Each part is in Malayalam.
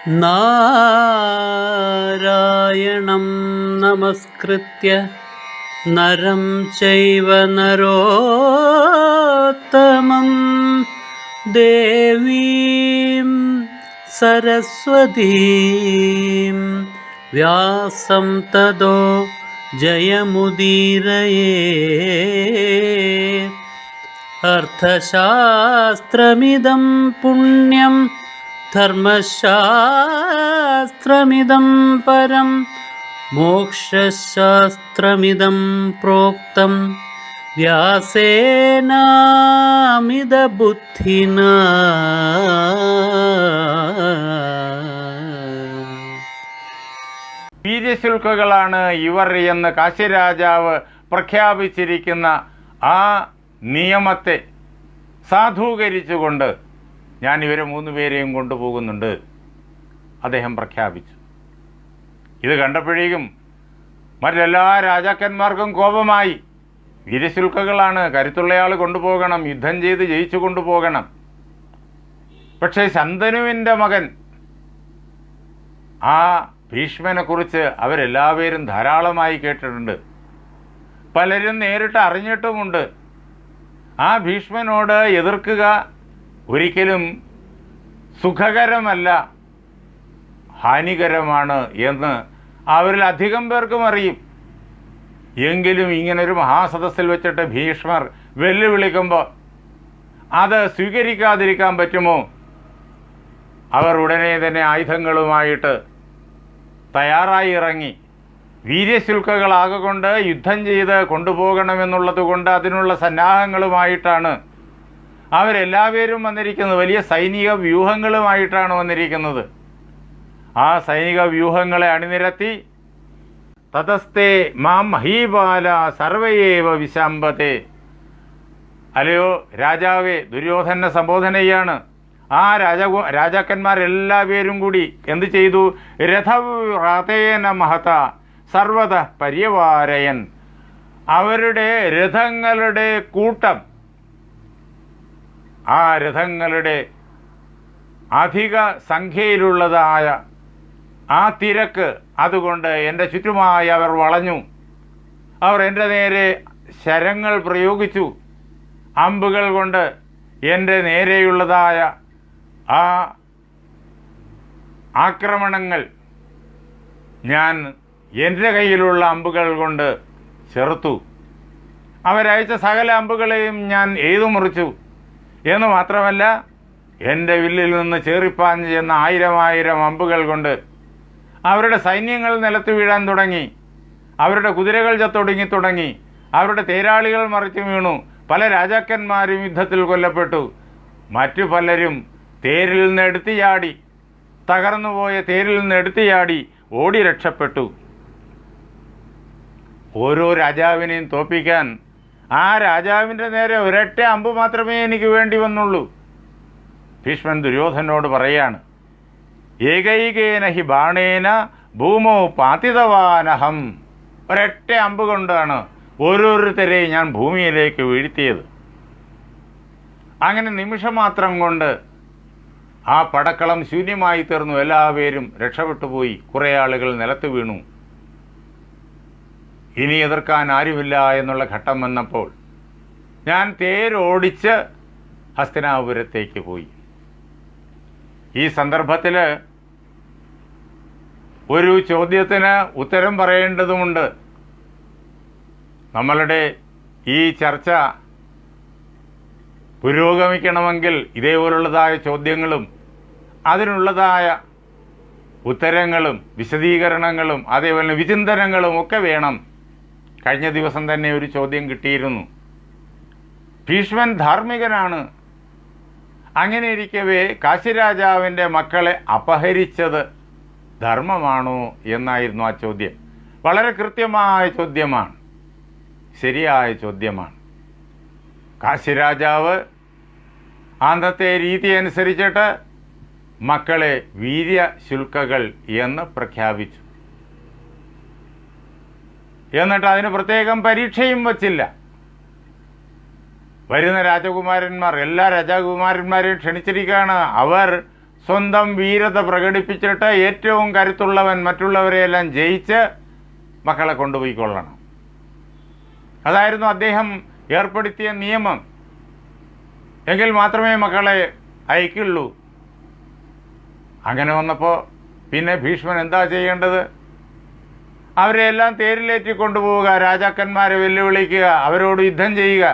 നാരായണം നമസ്കൃത്യ നരം ചൈവ നരോത്തമം ദേവീം സരസ്വതീം വ്യാസം തതോ ജയമുദീരയേ. അർത്ഥശാസ്ത്രമിദം പുണ്യം ധർമ്മശാസ്ത്രമിദം പരം മോക്ഷശാസ്ത്രമിദം പ്രോക്തം വ്യാസേനാമിതബുദ്ധിനാ. വീര്യശുൽക്കുകളാണ് ഇവർ എന്ന് കാശിരാജാവ് പ്രഖ്യാപിച്ചിരിക്കുന്ന ആ നിയമത്തെ സാധൂകരിച്ചുകൊണ്ട് ഞാൻ ഇവരെ 3 പേരെയും കൊണ്ടുപോകുന്നുണ്ട് അദ്ദേഹം പ്രഖ്യാപിച്ചു. ഇത് കണ്ടപ്പോഴേക്കും മറ്റെല്ലാ രാജാക്കന്മാർക്കും കോപമായി. വീര്യശുൽക്കുകളാണ്, കരുത്തുള്ളയാൾ കൊണ്ടുപോകണം, യുദ്ധം ചെയ്ത് ജയിച്ചു കൊണ്ടുപോകണം. പക്ഷേ ശന്തനുവിൻ്റെ മകൻ ആ ഭീഷ്മനെക്കുറിച്ച് അവരെല്ലാവരും ധാരാളമായി കേട്ടിട്ടുണ്ട്, പലരും നേരിട്ട് അറിഞ്ഞിട്ടുമുണ്ട്. ആ ഭീഷ്മനോട് എതിർക്കുക ഒരിക്കലും സുഖകരമല്ല, ഹാനികരമാണ് എന്ന് അവരിൽ അധികം പേർക്കും അറിയും. എങ്കിലും ഇങ്ങനൊരു മഹാസദസ്സിൽ വെച്ചിട്ട് ഭീഷ്മർ വെല്ലുവിളിക്കുമ്പോൾ അത് സ്വീകരിക്കാതിരിക്കാൻ പറ്റുമോ? അവർ ഉടനെ തന്നെ ആയുധങ്ങളുമായിട്ട് തയ്യാറായി ഇറങ്ങി. വീര്യശുൽക്കുകളാകൊണ്ട് യുദ്ധം ചെയ്ത് കൊണ്ടുപോകണമെന്നുള്ളത് കൊണ്ട് അതിനുള്ള സന്നാഹങ്ങളുമായിട്ടാണ് അവരെല്ലാവരും വന്നിരിക്കുന്നത്. വലിയ സൈനിക വ്യൂഹങ്ങളുമായിട്ടാണ് വന്നിരിക്കുന്നത്. ആ സൈനിക വ്യൂഹങ്ങളെ അണിനിരത്തി തതസ്തേ മാം മഹീപാല സർവയേവ വിശാംബത്തെ. അല്ലയോ രാജാവേ, ദുര്യോധനെ സംബോധന ചെയ്യാണ്. ആ രാജാക്കന്മാരെല്ലാവരും കൂടി എന്ത് ചെയ്തു? രഥവ്രതേന മഹത സർവത പര്യവാരയൻ. അവരുടെ രഥങ്ങളുടെ കൂട്ടം, ആ രഥങ്ങളുടെ അധിക സംഖ്യയിലുള്ളതായ ആ തിരക്ക്, അതുകൊണ്ട് എൻ്റെ ചുറ്റുമായി അവർ വളഞ്ഞു. അവർ എൻ്റെ നേരെ ശരങ്ങൾ പ്രയോഗിച്ചു. അമ്പുകൾ കൊണ്ട് എൻ്റെ നേരെയുള്ളതായ ആ ആക്രമണങ്ങൾ ഞാൻ എൻ്റെ കയ്യിലുള്ള അമ്പുകൾ കൊണ്ട് ചെറുത്തു. അവരയച്ച സകല അമ്പുകളെയും ഞാൻ എയ്തു മുറിച്ചു. എന്ന് മാത്രമല്ല, എൻ്റെ വില്ലിൽ നിന്ന് ചേറിപ്പാഞ്ഞ് ചെന്ന 1000 അമ്പുകൾ കൊണ്ട് അവരുടെ സൈന്യങ്ങൾ നിലത്ത് വീഴാൻ തുടങ്ങി. അവരുടെ കുതിരകൾ ചത്തൊടുങ്ങി തുടങ്ങി. അവരുടെ തേരാളികൾ മറിച്ചു വീണു. പല രാജാക്കന്മാരും യുദ്ധത്തിൽ കൊല്ലപ്പെട്ടു. മറ്റു പലരും തേരിൽ നിന്ന് എടുത്തു ചാടി, തകർന്നുപോയ തേരിൽ നിന്ന് എടുത്തു ചാടി ഓടി രക്ഷപ്പെട്ടു. ഓരോ രാജാവിനെയും തോൽപ്പിക്കാൻ ആ രാജാവിൻ്റെ നേരെ ഒരൊറ്റ അമ്പ് മാത്രമേ എനിക്ക് വേണ്ടി വന്നുള്ളൂ. ഭീഷ്മൻ ദുര്യോധനോട് പറയാണ്, ഏകൈകേന ഹി ബാണേന ഭൂമോ പാതിതവാനഹം. ഒരൊറ്റ അമ്പ് കൊണ്ടാണ് ഓരോരുത്തരെയും ഞാൻ ഭൂമിയിലേക്ക് വീഴ്ത്തിയത്. അങ്ങനെ നിമിഷമാത്രം കൊണ്ട് ആ പടക്കളം ശൂന്യമായി തീർന്നു. എല്ലാവരും രക്ഷപ്പെട്ടുപോയി. കുറേ ആളുകൾ നിലത്ത് വീണു. ഇനി എതിർക്കാൻ ആരുമില്ല എന്നുള്ള ഘട്ടം വന്നപ്പോൾ ഞാൻ തേരോടിച്ച് ഹസ്തിനാപുരത്തേക്ക് പോയി. ഈ സന്ദർഭത്തിൽ ഒരു ചോദ്യത്തിന് ഉത്തരം പറയേണ്ടതുമുണ്ട്. നമ്മളുടെ ഈ ചർച്ച പുരോഗമിക്കണമെങ്കിൽ ഇതേപോലുള്ളതായ ചോദ്യങ്ങളും അതിനുള്ളതായ ഉത്തരങ്ങളും വിശദീകരണങ്ങളും അതേപോലെ വിചിന്തനങ്ങളും ഒക്കെ വേണം. കഴിഞ്ഞ ദിവസം തന്നെ ഒരു ചോദ്യം കിട്ടിയിരുന്നു. ഭീഷ്മൻ ധാർമ്മികനാണ്, അങ്ങനെ ഇരിക്കവേ കാശിരാജാവിൻ്റെ മക്കളെ അപഹരിച്ചത് ധർമ്മമാണോ എന്നായിരുന്നു ആ ചോദ്യം. വളരെ കൃത്യമായ ചോദ്യമാണ്, ശരിയായ ചോദ്യമാണ്. കാശിരാജാവ് അന്നത്തെ രീതി അനുസരിച്ചിട്ട് മക്കളെ വീര്യശുൽക്കുകൾ എന്ന് പ്രഖ്യാപിച്ചു. എന്നിട്ട് അതിന് പ്രത്യേകം പരീക്ഷയും വച്ചില്ല. വരുന്ന രാജകുമാരന്മാർ, എല്ലാ രാജകുമാരന്മാരെയും ക്ഷണിച്ചിരിക്കുകയാണ്. അവർ സ്വന്തം വീരത പ്രകടിപ്പിച്ചിട്ട് ഏറ്റവും കരുത്തുള്ളവൻ മറ്റുള്ളവരെയെല്ലാം ജയിച്ച് മക്കളെ കൊണ്ടുപോയിക്കൊള്ളണം. അതായിരുന്നു അദ്ദേഹം ഏർപ്പെടുത്തിയ നിയമം. എങ്കിൽ മാത്രമേ മക്കളെ അയക്കുള്ളൂ. അങ്ങനെ വന്നപ്പോൾ പിന്നെ ഭീഷ്മൻ എന്താ ചെയ്യേണ്ടത്? അവരെയെല്ലാം തേരിലേറ്റി കൊണ്ടുപോവുക, രാജാക്കന്മാരെ വെല്ലുവിളിക്കുക, അവരോട് യുദ്ധം ചെയ്യുക,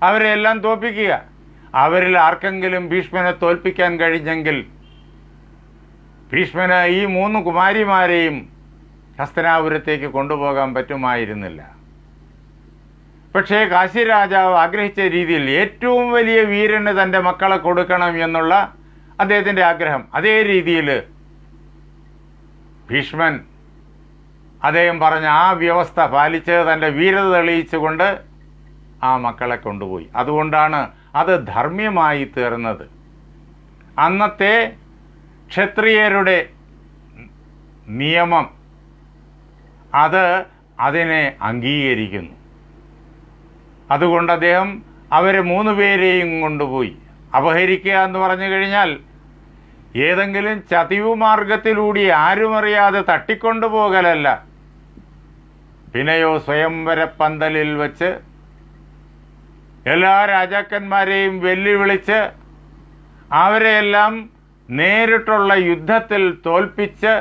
അവരെയെല്ലാം തോൽപ്പിക്കുക. അവരിൽ ആർക്കെങ്കിലും ഭീഷ്മനെ തോൽപ്പിക്കാൻ കഴിഞ്ഞെങ്കിൽ ഭീഷ്മന് ഈ 3 കുമാരിമാരെയും ഹസ്തിനാപുരത്തേക്ക് കൊണ്ടുപോകാൻ പറ്റുമായിരുന്നില്ല. പക്ഷേ കാശി രാജാവ് ആഗ്രഹിച്ച രീതിയിൽ ഏറ്റവും വലിയ വീരന് തൻ്റെ മക്കളെ കൊടുക്കണം എന്നുള്ള അദ്ദേഹത്തിൻ്റെ ആഗ്രഹം, അതേ രീതിയിൽ ഭീഷ്മൻ അദ്ദേഹം പറഞ്ഞ ആ വ്യവസ്ഥ പാലിച്ച് തൻ്റെ വീരത തെളിയിച്ചുകൊണ്ട് ആ മക്കളെ കൊണ്ടുപോയി. അതുകൊണ്ടാണ് അത് ധർമ്മ്യമായി തീർന്നത്. അന്നത്തെ ക്ഷത്രിയരുടെ നിയമം അതിനെ അംഗീകരിക്കുന്നു. അതുകൊണ്ട് അദ്ദേഹം അവരെ 3 പേരെയും കൊണ്ടുപോയി. അപഹരിക്കുക എന്ന് പറഞ്ഞു കഴിഞ്ഞാൽ ഏതെങ്കിലും ചതിവു മാർഗത്തിലൂടെ ആരുമറിയാതെ തട്ടിക്കൊണ്ടുപോകലല്ല. പിന്നെയോ സ്വയംവര പന്തലിൽ വച്ച് എല്ലാ രാജാക്കന്മാരെയും വെല്ലുവിളിച്ച് അവരെയെല്ലാം നേരിട്ടുള്ള യുദ്ധത്തിൽ തോൽപ്പിച്ച്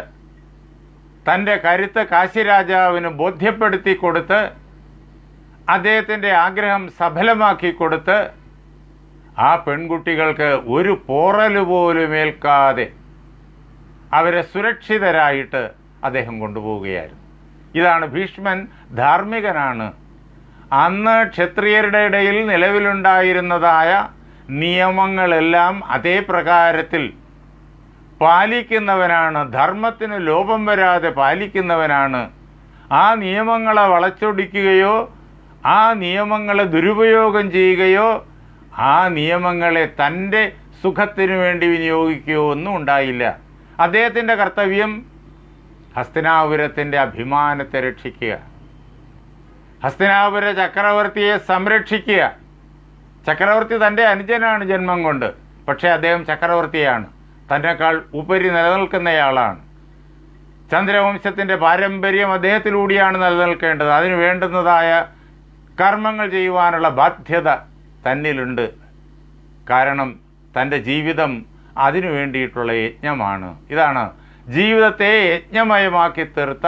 തൻ്റെ കരുത്ത് കാശിരാജാവിന് ബോധ്യപ്പെടുത്തി കൊടുത്ത് അദ്ദേഹത്തിൻ്റെ ആഗ്രഹം സഫലമാക്കി കൊടുത്ത് ആ പെൺകുട്ടികൾക്ക് ഒരു പോറല് പോലും ഏൽക്കാതെ അവരെ സുരക്ഷിതരായിട്ട് അദ്ദേഹം കൊണ്ടുപോവുകയായിരുന്നു. ഇതാണ് ഭീഷ്മൻ ധാർമ്മികനാണ്. അന്ന് ക്ഷത്രിയരുടെ ഇടയിൽ നിലവിലുണ്ടായിരുന്നതായ നിയമങ്ങളെല്ലാം അതേ പ്രകാരത്തിൽ പാലിക്കുന്നവനാണ്. ധർമ്മത്തിന് ലോപം വരാതെ പാലിക്കുന്നവനാണ്. ആ നിയമങ്ങളെ വളച്ചൊടിക്കുകയോ ആ നിയമങ്ങളെ ദുരുപയോഗം ചെയ്യുകയോ ആ നിയമങ്ങളെ തൻ്റെ സുഖത്തിനു വേണ്ടി വിനിയോഗിക്കുകയോ ഒന്നും ഉണ്ടായില്ല. അദ്ദേഹത്തിൻ്റെ കർത്തവ്യം ഹസ്തിനാപുരത്തിൻ്റെ അഭിമാനത്തെ രക്ഷിക്കുക, ഹസ്തിനാപുര ചക്രവർത്തിയെ സംരക്ഷിക്കുക. ചക്രവർത്തി തൻ്റെ അനുജനാണ് ജന്മം കൊണ്ട്, പക്ഷേ അദ്ദേഹം ചക്രവർത്തിയാണ്, തന്നെക്കാൾ ഉപരി നിലനിൽക്കുന്നയാളാണ്. ചന്ദ്രവംശത്തിൻ്റെ പാരമ്പര്യം അദ്ദേഹത്തിലൂടെയാണ് നിലനിൽക്കേണ്ടത്. അതിന് വേണ്ടുന്നതായ കർമ്മങ്ങൾ ചെയ്യുവാനുള്ള ബാധ്യത തന്നിലുണ്ട്. കാരണം തൻ്റെ ജീവിതം അതിനു വേണ്ടിയിട്ടുള്ള യജ്ഞമാണ്. ഇതാണ് ജീവിതത്തെ യജ്ഞമയമാക്കി തീർത്ത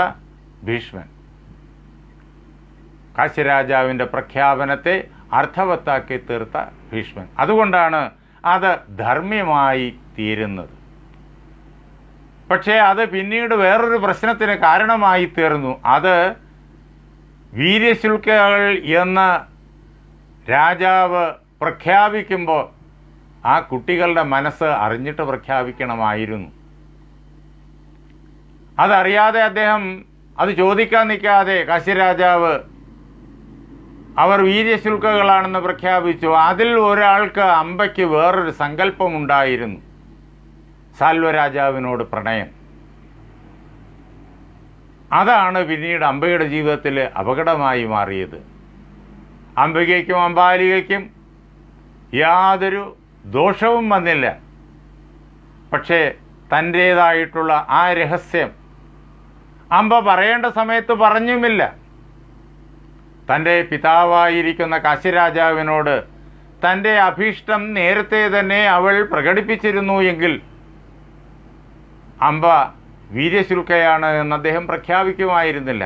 ഭീഷ്മൻ. കാശിരാജാവിൻ്റെ പ്രഖ്യാപനത്തെ അർത്ഥവത്താക്കി തീർത്ത ഭീഷ്മൻ. അതുകൊണ്ടാണ് അത് ധർമ്മ്യമായി തീരുന്നത്. പക്ഷേ അത് പിന്നീട് വേറൊരു പ്രശ്നത്തിന് കാരണമായി തീർന്നു. അത് വീര്യശുൽക്കകൾ എന്ന് രാജാവ് പ്രഖ്യാപിക്കുമ്പോൾ ആ കുട്ടികളുടെ മനസ്സ് അറിഞ്ഞിട്ട് പ്രഖ്യാപിക്കണമായിരുന്നു. അതറിയാതെ അദ്ദേഹം അത് ചോദിക്കാൻ നിൽക്കാതെ കാശിരാജാവ് അവർ വീര്യശുൽക്കകളാണെന്ന് പ്രഖ്യാപിച്ചു. അതിൽ ഒരാൾക്ക് അംബയ്ക്ക് വേറൊരു സങ്കല്പമുണ്ടായിരുന്നു, സാൽവരാജാവിനോട് പ്രണയം. അതാണ് പിന്നീട് അംബയുടെ ജീവിതത്തിൽ അപകടമായി മാറിയത്. അംബികയ്ക്കും അംബാലികയ്ക്കും യാതൊരു ദോഷവും വന്നില്ല. പക്ഷേ തൻ്റേതായിട്ടുള്ള ആ രഹസ്യം അംബ പറയേണ്ട സമയത്ത് പറഞ്ഞുമില്ല. തൻ്റെ പിതാവായിരിക്കുന്ന കാശിരാജാവിനോട് തൻ്റെ അഭീഷ്ടം നേരത്തെ തന്നെ അവൾ പ്രകടിപ്പിച്ചിരുന്നു എങ്കിൽ അംബ വീര്യശുൽക്കയാണ് എന്ന് അദ്ദേഹം പ്രഖ്യാപിക്കുമായിരുന്നില്ല.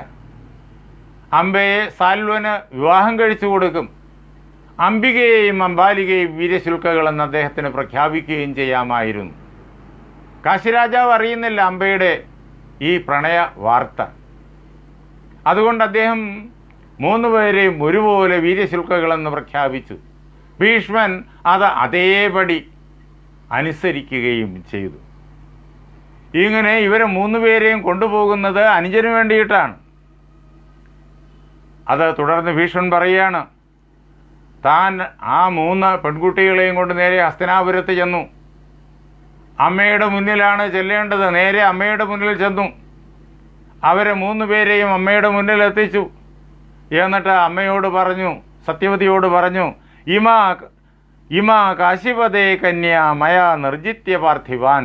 അംബയെ സാൽവന് വിവാഹം കഴിച്ചു കൊടുക്കും, അംബികയെയും അംബാലികയെയും വീര്യശുൽക്കകളെന്ന് അദ്ദേഹത്തിന് പ്രഖ്യാപിക്കുകയും ചെയ്യാമായിരുന്നു. കാശിരാജാവ് അറിയുന്നില്ല അംബയുടെ ഈ പ്രണയ വാർത്ത. അതുകൊണ്ട് അദ്ദേഹം 3 പേരെയും ഒരുപോലെ വീര്യശുൽക്കകളെന്ന് പ്രഖ്യാപിച്ചു. ഭീഷ്മൻ അത് അതേപടി അനുസരിക്കുകയും ചെയ്തു. ഇങ്ങനെ ഇവരെ 3 പേരെയും കൊണ്ടുപോകുന്നത് അനുജന് വേണ്ടിയിട്ടാണ്. അത് തുടർന്ന് ഭീഷ്മൻ പറയുകയാണ്, താൻ ആ 3 പെൺകുട്ടികളെയും കൊണ്ട് നേരെ ഹസ്തിനാപുരത്ത് ചെന്നു. അമ്മയുടെ മുന്നിലാണ് ചെല്ലേണ്ടത്. നേരെ അമ്മയുടെ മുന്നിൽ ചെന്നു. അവരെ 3 പേരെയും അമ്മയുടെ മുന്നിൽ എത്തിച്ചു. എന്നിട്ട് അമ്മയോട് പറഞ്ഞു, സത്യവതിയോട് പറഞ്ഞു, ഇമ ഇമാ കാശിപതേ കന്യാ മയാ നിർജിത്യ പാർത്ഥിവാൻ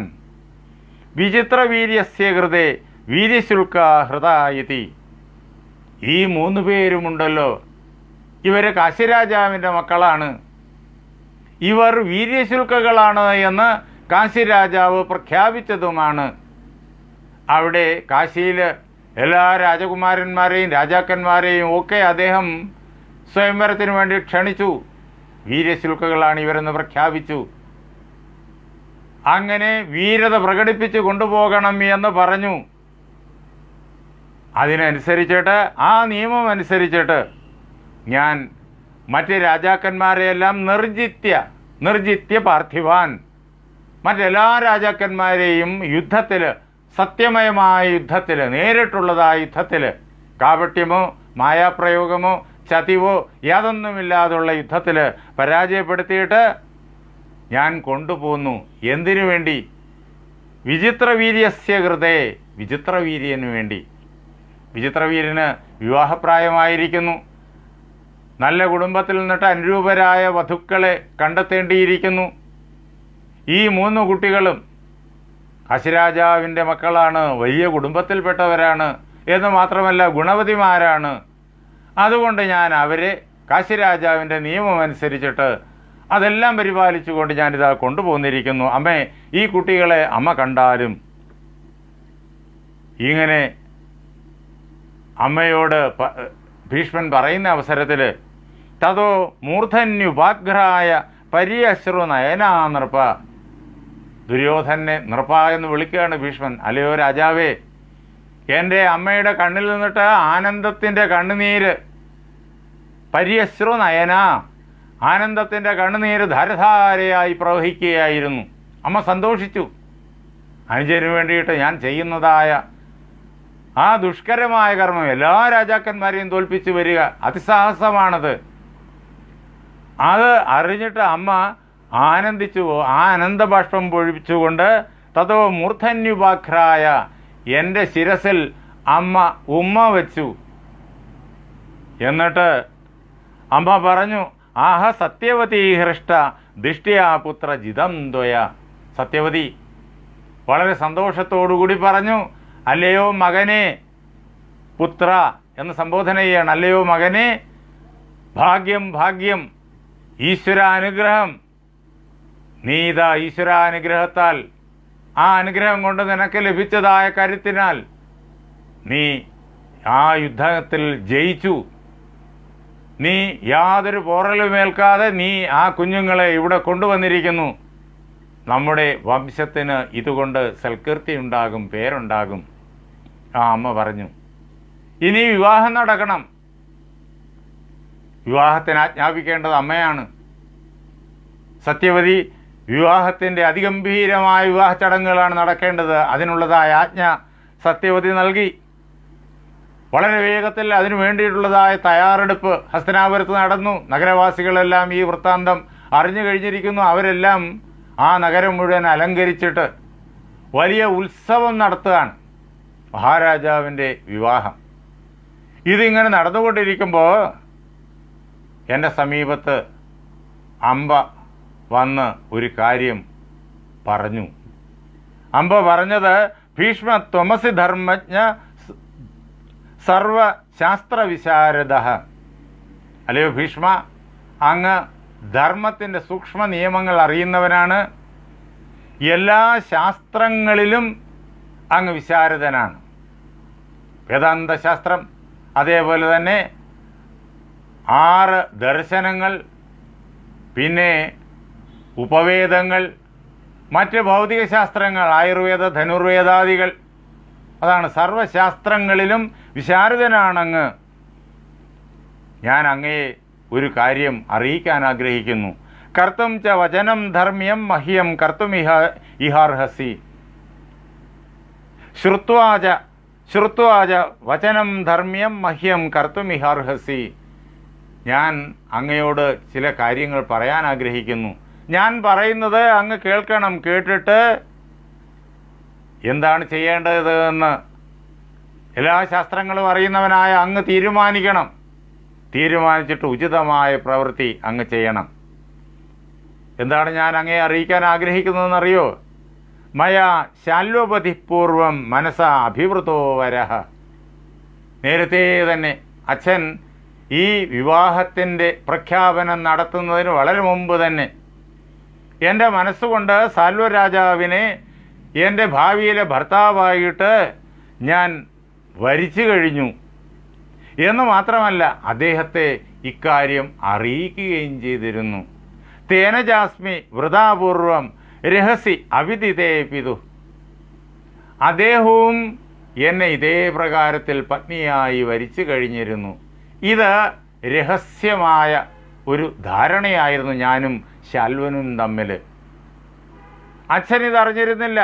വിചിത്രവീര്യസ്യ കൃതേ വീര്യശുൽക്ക ഹൃദായതി. ഈ 3 പേരുമുണ്ടല്ലോ, ഇവർ കാശിരാജാവിൻ്റെ മക്കളാണ്, ഇവർ വീര്യശുൽക്കകളാണ് എന്ന് കാശിരാജാവ് പ്രഖ്യാപിച്ചതുമാണ്. അവിടെ കാശിയിൽ എല്ലാ രാജകുമാരന്മാരെയും രാജാക്കന്മാരെയും ഒക്കെ അദ്ദേഹം സ്വയംവരത്തിന് വേണ്ടി ക്ഷണിച്ചു. വീര്യശുൽക്കകളാണ് ഇവരെന്ന് പ്രഖ്യാപിച്ചു. അങ്ങനെ വീരത പ്രകടിപ്പിച്ച് കൊണ്ടുപോകണം എന്ന് പറഞ്ഞു. അതിനനുസരിച്ചിട്ട്, ആ നിയമം അനുസരിച്ചിട്ട് ഞാൻ മറ്റ് രാജാക്കന്മാരെയെല്ലാം നിർജിത്യ പാർത്ഥിവാൻ, മറ്റെല്ലാ രാജാക്കന്മാരെയും യുദ്ധത്തിൽ, സത്യമയമായ യുദ്ധത്തിൽ, നേരിട്ടുള്ളതായ യുദ്ധത്തിൽ, കാപട്യമോ മായാപ്രയോഗമോ ചതിവോ യാതൊന്നുമില്ലാതുള്ള യുദ്ധത്തിൽ പരാജയപ്പെടുത്തിയിട്ട് ഞാൻ കൊണ്ടുപോന്നു. എന്തിനു വേണ്ടി? വിചിത്രവീര്യസ്യ കൃതേ, വിചിത്രവീര്യന് വേണ്ടി. വിചിത്രവീര്യന് വിവാഹപ്രായമായിരിക്കുന്നു. നല്ല കുടുംബത്തിൽ നിന്നിട്ട് അനുരൂപരായ വധുക്കളെ കണ്ടെത്തേണ്ടിയിരിക്കുന്നു. ഈ 3 കുട്ടികളും കാശിരാജാവിൻ്റെ മക്കളാണ്, വലിയ കുടുംബത്തിൽപ്പെട്ടവരാണ് എന്ന് മാത്രമല്ല ഗുണവതിമാരാണ്. അതുകൊണ്ട് ഞാൻ അവരെ കാശിരാജാവിൻ്റെ നിയമം അനുസരിച്ചിട്ട് അതെല്ലാം പരിപാലിച്ചുകൊണ്ട് ഞാനിതാ കൊണ്ടുപോന്നിരിക്കുന്നു. അമ്മേ, ഈ കുട്ടികളെ അമ്മ കണ്ടാലും. ഇങ്ങനെ അമ്മയോട് ഭീഷ്മൻ പറയുന്ന അവസരത്തിൽ തതോ മൂർധന്യുപാഘ്രായ പര്യശ്രു നയനാ നൃപ. ദുര്യോധനെ നൃപ എന്ന് വിളിക്കുകയാണ് ഭീഷ്മൻ. അല്ലയോ രാജാവേ, എൻ്റെ അമ്മയുടെ കണ്ണിൽ നിന്നിട്ട് ആനന്ദത്തിൻ്റെ കണ്ണുനീര്, പര്യശ്രു നയന, ആനന്ദത്തിൻ്റെ കണ്ണുനീര് ധാരധാരയായി പ്രവഹിക്കുകയായിരുന്നു. അമ്മ സന്തോഷിച്ചു. അനുജന് വേണ്ടിയിട്ട് ഞാൻ ചെയ്യുന്നതായ ആ ദുഷ്കരമായ കർമ്മം, എല്ലാ രാജാക്കന്മാരെയും തോൽപ്പിച്ച് വരിക, അതിസാഹസമാണത്. അത് അറിഞ്ഞിട്ട് അമ്മ ആനന്ദിച്ചു. ആ ആനന്ദബാഷ്പം പൊഴിച്ചുകൊണ്ട് തതോ മൂർധന്യുപാഘ്രായ, എൻ്റെ ശിരസിൽ അമ്മ ഉമ്മ വെച്ചു. എന്നിട്ട് അമ്മ പറഞ്ഞു, ആഹ സത്യവതി ഹൃഷ്ട ദിഷ്ട്യാ പുത്ര ജിതം ദ്വയ. സത്യവതി വളരെ സന്തോഷത്തോടുകൂടി പറഞ്ഞു, അല്ലയോ മകനെ, പുത്ര എന്ന് സംബോധന ചെയ്യണം. അല്ലയോ മകനെ, ഭാഗ്യം ഭാഗ്യം, ഈശ്വരാനുഗ്രഹം. നീ ഇതാ ഈശ്വരാനുഗ്രഹത്താൽ, ആ അനുഗ്രഹം കൊണ്ട് നിനക്ക് ലഭിച്ചതായ കരുത്തിനാൽ നീ ആ യുദ്ധത്തിൽ ജയിച്ചു. നീ യാതൊരു പോറലുമേൽക്കാതെ നീ ആ കുഞ്ഞുങ്ങളെ ഇവിടെ കൊണ്ടുവന്നിരിക്കുന്നു. നമ്മുടെ വംശത്തിന് ഇതുകൊണ്ട് സൽകീർത്തി ഉണ്ടാകും, പേരുണ്ടാകും. ആ അമ്മ പറഞ്ഞു, ഇനി വിവാഹം നടക്കണം. വിവാഹത്തിന് ആജ്ഞാപിക്കേണ്ടത് അമ്മയാണ്. സത്യവതി വിവാഹത്തിൻ്റെ അതിഗംഭീരമായ വിവാഹ ചടങ്ങുകളാണ് നടക്കേണ്ടത്. അതിനുള്ളതായ ആജ്ഞ സത്യവതി നൽകി. വളരെ വേഗത്തിൽ അതിനു വേണ്ടിയിട്ടുള്ളതായ തയ്യാറെടുപ്പ് ഹസ്തിനാപുരത്ത് നടന്നു. നഗരവാസികളെല്ലാം ഈ വൃത്താന്തം അറിഞ്ഞു കഴിഞ്ഞിരിക്കുന്നു. അവരെല്ലാം ആ നഗരം മുഴുവൻ അലങ്കരിച്ചിട്ട് വലിയ ഉത്സവം നടത്തുകയാണ്. മഹാരാജാവിൻ്റെ വിവാഹം. ഇതിങ്ങനെ നടന്നുകൊണ്ടിരിക്കുമ്പോൾ എൻ്റെ സമീപത്ത് അംബ വന്ന് ഒരു കാര്യം പറഞ്ഞു. അംബ പറഞ്ഞത്, ഭീഷ്മ ത്വമസി ധർമ്മജ്ഞ സർവശാസ്ത്രവിശാരദ. അല്ലയോ ഭീഷ്മ, അങ്ങ് ധർമ്മത്തിൻ്റെ സൂക്ഷ്മ നിയമങ്ങൾ അറിയുന്നവനാണ്. എല്ലാ ശാസ്ത്രങ്ങളിലും അങ്ങ് വിശാരദനാണ്. വേദാന്തശാസ്ത്രം, അതേപോലെ തന്നെ 6 ദർശനങ്ങൾ, പിന്നെ ഉപവേദങ്ങൾ, മറ്റ് ഭൗതിക ശാസ്ത്രങ്ങൾ, ആയുർവേദ ധനുർവേദാദികൾ, അതാണ് സർവശാസ്ത്രങ്ങളിലും വിശാരദനാണങ്ങ്. ഞാൻ അങ്ങയെ ഒരു കാര്യം അറിയിക്കാൻ ആഗ്രഹിക്കുന്നു. കർത്തും ച വചനം ധർമ്മ്യം മഹ്യം കർത്തും ഇഹാർഹസി. ശ്രുത്വാച വചനം ധർമ്മ്യം മഹ്യം കർത്തും ഇഹാർഹസി. ഞാൻ അങ്ങയോട് ചില കാര്യങ്ങൾ പറയാൻ ആഗ്രഹിക്കുന്നു. ഞാൻ പറയുന്നത് അങ്ങ് കേൾക്കണം. കേട്ടിട്ട് എന്താണ് ചെയ്യേണ്ടത് എന്ന് എല്ലാ ശാസ്ത്രങ്ങളും അറിയുന്നവനായ അങ്ങ് തീരുമാനിക്കണം. തീരുമാനിച്ചിട്ട് ഉചിതമായ പ്രവൃത്തി അങ്ങ് ചെയ്യണം. എന്താണ് ഞാൻ അങ്ങയെ അറിയിക്കാൻ ആഗ്രഹിക്കുന്നതെന്നറിയോ? മയാ ശാല്വപതി പൂർവം മനസ്സാ അഭിവൃതോ വരഹ. നേരത്തെ തന്നെ അച്ഛൻ ഈ വിവാഹത്തിൻ്റെ പ്രഖ്യാപനം നടത്തുന്നതിന് വളരെ മുമ്പ് തന്നെ എൻ്റെ മനസ്സുകൊണ്ട് സാൽവരാജാവിനെ എൻ്റെ ഭാവിയിലെ ഭർത്താവായിട്ട് ഞാൻ വരിച്ചു കഴിഞ്ഞു എന്ന് മാത്രമല്ല, അദ്ദേഹത്തെ ഇക്കാര്യം അറിയിക്കുകയും ചെയ്തിരുന്നു. തേനജാസ്മി വൃതാപൂർവം രഹസ്യ അവിദിതേ പിതു. അദ്ദേഹവും എന്നെ ഇതേ പ്രകാരത്തിൽ പത്നിയായി വരിച്ചു കഴിഞ്ഞിരുന്നു. ഇത് രഹസ്യമായ ഒരു ധാരണയായിരുന്നു ഞാനും ശാൽവനും തമ്മിൽ. അച്ഛനിതറിഞ്ഞിരുന്നില്ല.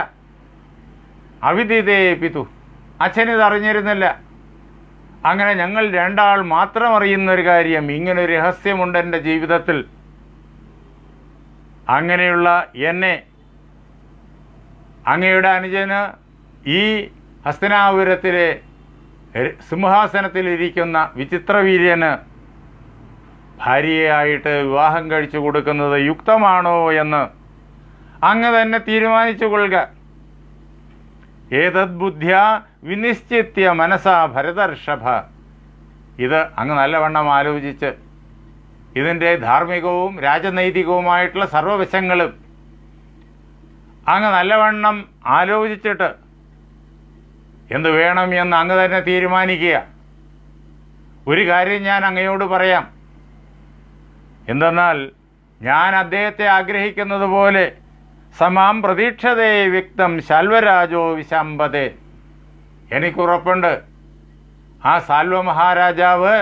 അവിദിതേ പിതു, അച്ഛനിതറിഞ്ഞിരുന്നില്ല. അങ്ങനെ ഞങ്ങൾ രണ്ടാൾ മാത്രം അറിയുന്നൊരു കാര്യം, ഇങ്ങനൊരു രഹസ്യമുണ്ട് എൻ്റെ ജീവിതത്തിൽ. അങ്ങനെയുള്ള എന്നെ അങ്ങയുടെ അനുജന് ഈ ഹസ്തിനാപുരത്തിലെ സിംഹാസനത്തിലിരിക്കുന്ന വിചിത്രവീര്യന് ഭാര്യയായിട്ട് വിവാഹം കഴിച്ചു കൊടുക്കുന്നത് യുക്തമാണോ എന്ന് അങ്ങ് തന്നെ തീരുമാനിച്ചു കൊള്ളുക. ഏതദ്ബുദ്ധ്യ വിനിശ്ചിത്യ മനസാ ഭരതർഷഭ. ഇത് അങ്ങ് നല്ലവണ്ണം ആലോചിച്ച് ഇതിൻ്റെ ധാർമ്മികവും രാജനൈതികവുമായിട്ടുള്ള സർവവശങ്ങളും അങ്ങ് നല്ലവണ്ണം ആലോചിച്ചിട്ട് എന്ത് വേണം എന്ന് അങ്ങ് തന്നെ തീരുമാനിക്കുക. ഒരു കാര്യം ഞാൻ അങ്ങയോട് പറയാം. എന്തെന്നാൽ ഞാൻ അദ്ദേഹത്തെ ആഗ്രഹിക്കുന്നത് പോലെ സമാം പ്രതീക്ഷതേ വ്യക്തം ശാൽവരാജോ വിശാംബതേ. എനിക്കുറപ്പുണ്ട് ആ സാൽവ മഹാരാജാവ്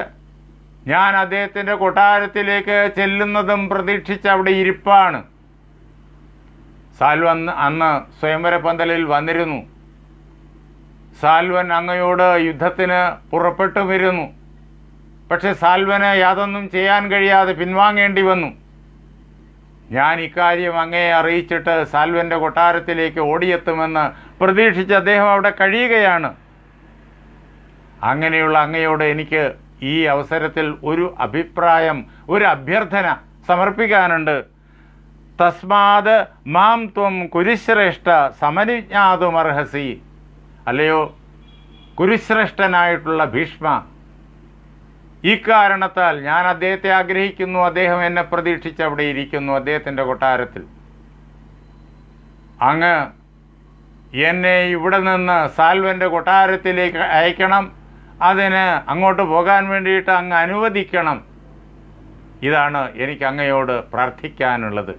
ഞാൻ അദ്ദേഹത്തിൻ്റെ കൊട്ടാരത്തിലേക്ക് ചെല്ലുന്നതും പ്രതീക്ഷിച്ച് അവിടെ ഇരിപ്പാണ്. സാൽവൻ അന്ന് സ്വയംവര പന്തലിൽ വന്നിരുന്നു. സാൽവൻ അങ്ങയോട് യുദ്ധത്തിന് പുറപ്പെട്ടു വരുന്നു. പക്ഷെ സാൽവന് യാതൊന്നും ചെയ്യാൻ കഴിയാതെ പിൻവാങ്ങേണ്ടി വന്നു. ഞാൻ ഇക്കാര്യം അങ്ങയെ അറിയിച്ചിട്ട് സാൽവൻ്റെ കൊട്ടാരത്തിലേക്ക് ഓടിയെത്തുമെന്ന് പ്രതീക്ഷിച്ച് അദ്ദേഹം അവിടെ കഴിയുകയാണ്. അങ്ങനെയുള്ള അങ്ങയോട് എനിക്ക് ഈ അവസരത്തിൽ ഒരു അഭിപ്രായം, ഒരു അഭ്യർത്ഥന സമർപ്പിക്കാനുണ്ട്. തസ്മാത് മാം ത്വം കുരുശ്രേഷ്ഠ സമനുജ്ഞാതുമർഹസി. അല്ലയോ കുരുശ്രേഷ്ഠനായിട്ടുള്ള ഭീഷ്മ, ഇക്കാരണത്താൽ ഞാൻ അദ്ദേഹത്തെ ആഗ്രഹിക്കുന്നു. അദ്ദേഹം എന്നെ പ്രതീക്ഷിച്ച് അവിടെ ഇരിക്കുന്നു അദ്ദേഹത്തിൻ്റെ കൊട്ടാരത്തിൽ. അങ്ങ് എന്നെ ഇവിടെ നിന്ന് സാൽവൻ്റെ കൊട്ടാരത്തിലേക്ക് അയക്കണം. അതിന് അങ്ങോട്ട് പോകാൻ വേണ്ടിയിട്ട് അങ്ങ് അനുവദിക്കണം. ഇതാണ് എനിക്ക് അങ്ങയോട് പ്രാർത്ഥിക്കാനുള്ളത്.